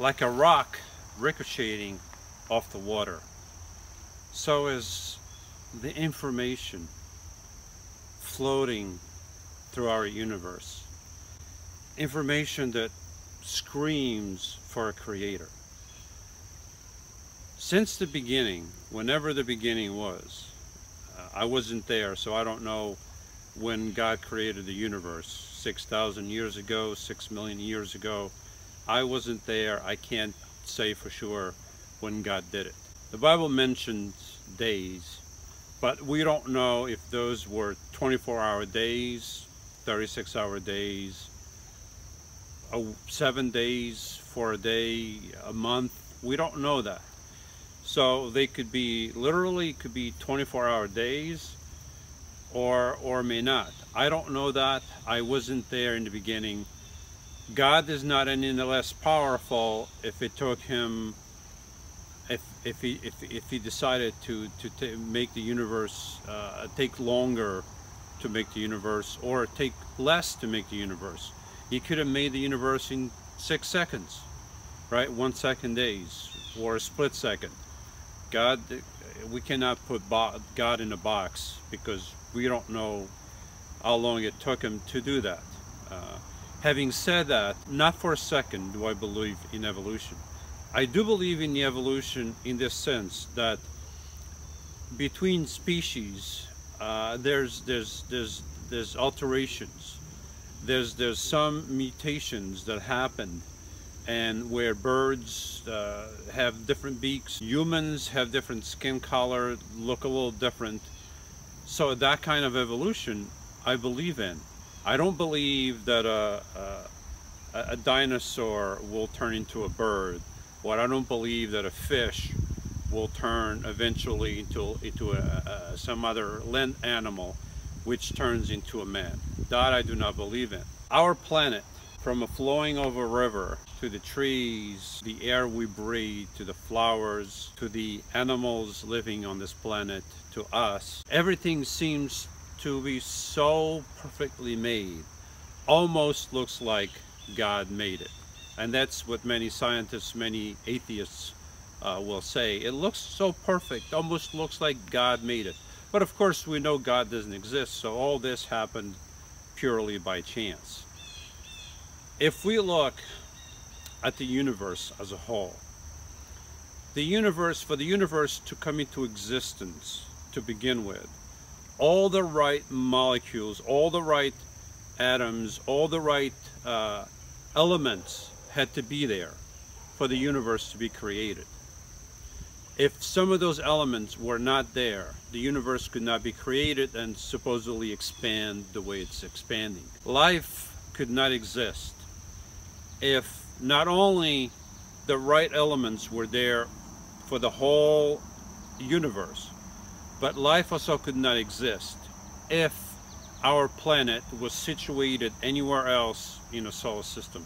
Like a rock ricocheting off the water, so is the information floating through our universe. Information that screams for a creator. Since the beginning, whenever the beginning was, I wasn't there, so I don't know when God created the universe. 6,000 years ago, 6 million years ago. I wasn't there. I can't say for sure when God did it. The Bible mentions days, but we don't know if those were 24-hour days, 36-hour days, 7 days for a day, a month. We don't know that. So they could be, literally could be 24-hour days, or may not. I don't know that. I wasn't there in the beginning. God is not any less powerful if it took him, if he decided to make the universe take longer to make the universe, or take less to make the universe. He could have made the universe in 6 seconds, right? 1 second days, or a split second. God, we cannot put God in a box, because we don't know how long it took him to do that. Having said that, not for a second do I believe in evolution. I do believe in the evolution in this sense that between species, there's alterations. There's some mutations that happen, and where birds have different beaks, humans have different skin color, look a little different. So that kind of evolution I believe in. I don't believe that a dinosaur will turn into a bird, or I don't believe that a fish will turn eventually into some other land animal which turns into a man. That I do not believe in. Our planet, from a flowing of a river, to the trees, the air we breathe, to the flowers, to the animals living on this planet, to us, everything seems to be so perfectly made, almost looks like God made it. And that's what many scientists, many atheists will say. It looks so perfect, almost looks like God made it. But of course we know God doesn't exist, so all this happened purely by chance. If we look at the universe as a whole, the universe, for the universe to come into existence to begin with, all the right molecules, all the right atoms, all the right elements had to be there for the universe to be created. If some of those elements were not there, the universe could not be created and supposedly expand the way it's expanding. Life could not exist if not only the right elements were there for the whole universe, but life also could not exist if our planet was situated anywhere else in a solar system,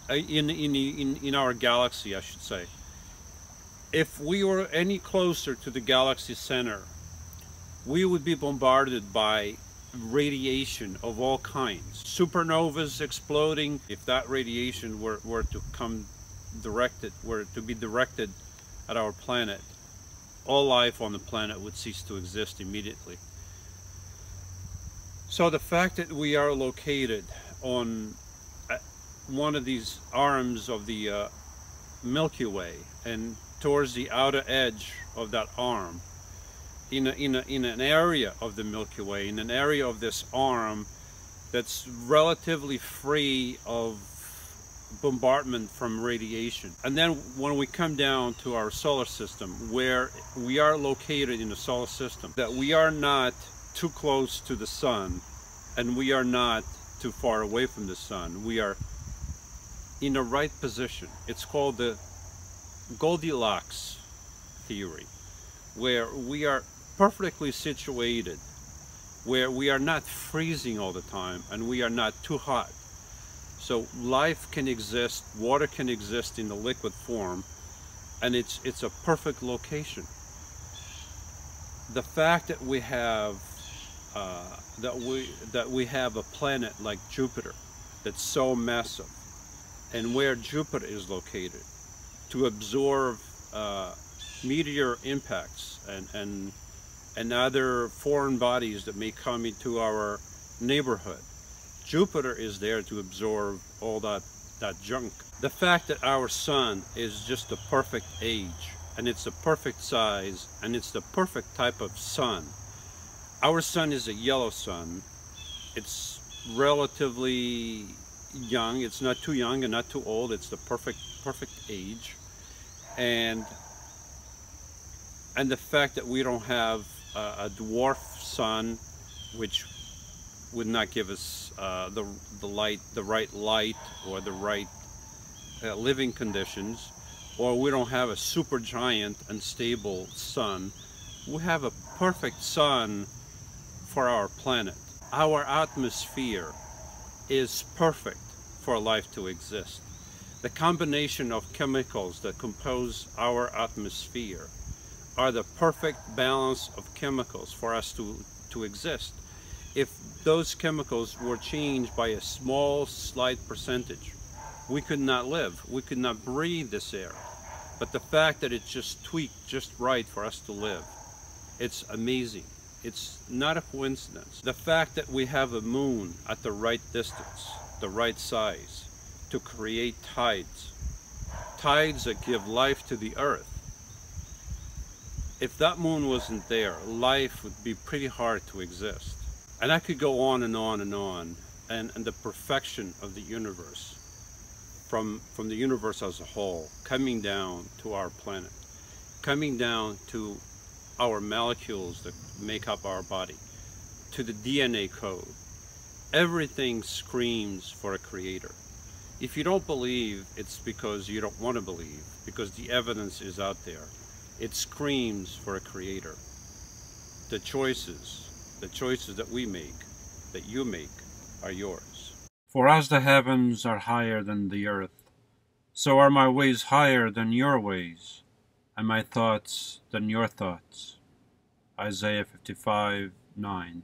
in our galaxy, I should say. If we were any closer to the galaxy center, we would be bombarded by radiation of all kinds. Supernovas exploding. If that radiation were to be directed at our planet, all life on the planet would cease to exist immediately. So the fact that we are located on one of these arms of the Milky Way, and towards the outer edge of that arm, in an area of the Milky Way, in an area of this arm that's relatively free of bombardment from radiation. And then when we come down to our solar system, where we are located in the solar system, that we are not too close to the sun and we are not too far away from the sun. We are in the right position. It's called the Goldilocks theory, where we are perfectly situated, where we are not freezing all the time and we are not too hot. So life can exist, water can exist in the liquid form, and it's a perfect location. The fact that we have that we have a planet like Jupiter that's so massive, and where Jupiter is located to absorb meteor impacts and other foreign bodies that may come into our neighborhood. Jupiter is there to absorb all that junk. The fact that our sun is just the perfect age, and it's the perfect size, and it's the perfect type of sun. Our sun is a yellow sun. It's relatively young. It's not too young and not too old. It's the perfect age. And the fact that we don't have a dwarf sun, which would not give us the right light or the right living conditions, or we don't have a supergiant unstable sun. We have a perfect sun for our planet. Our atmosphere is perfect for life to exist. The combination of chemicals that compose our atmosphere are the perfect balance of chemicals for us to exist. If those chemicals were changed by a small, slight percentage, we could not live. We could not breathe this air. But the fact that it's just tweaked just right for us to live, it's amazing. It's not a coincidence. The fact that we have a moon at the right distance, the right size, to create tides that give life to the earth. If that moon wasn't there, life would be pretty hard to exist. And I could go on and on and on, and the perfection of the universe, from the universe as a whole, coming down to our planet, coming down to our molecules that make up our body, to the DNA code. Everything screams for a creator. If you don't believe, it's because you don't want to believe, because the evidence is out there. It screams for a creator. The choices that we make, that you make, are yours. For as the heavens are higher than the earth, so are my ways higher than your ways, and my thoughts than your thoughts. Isaiah 55:9.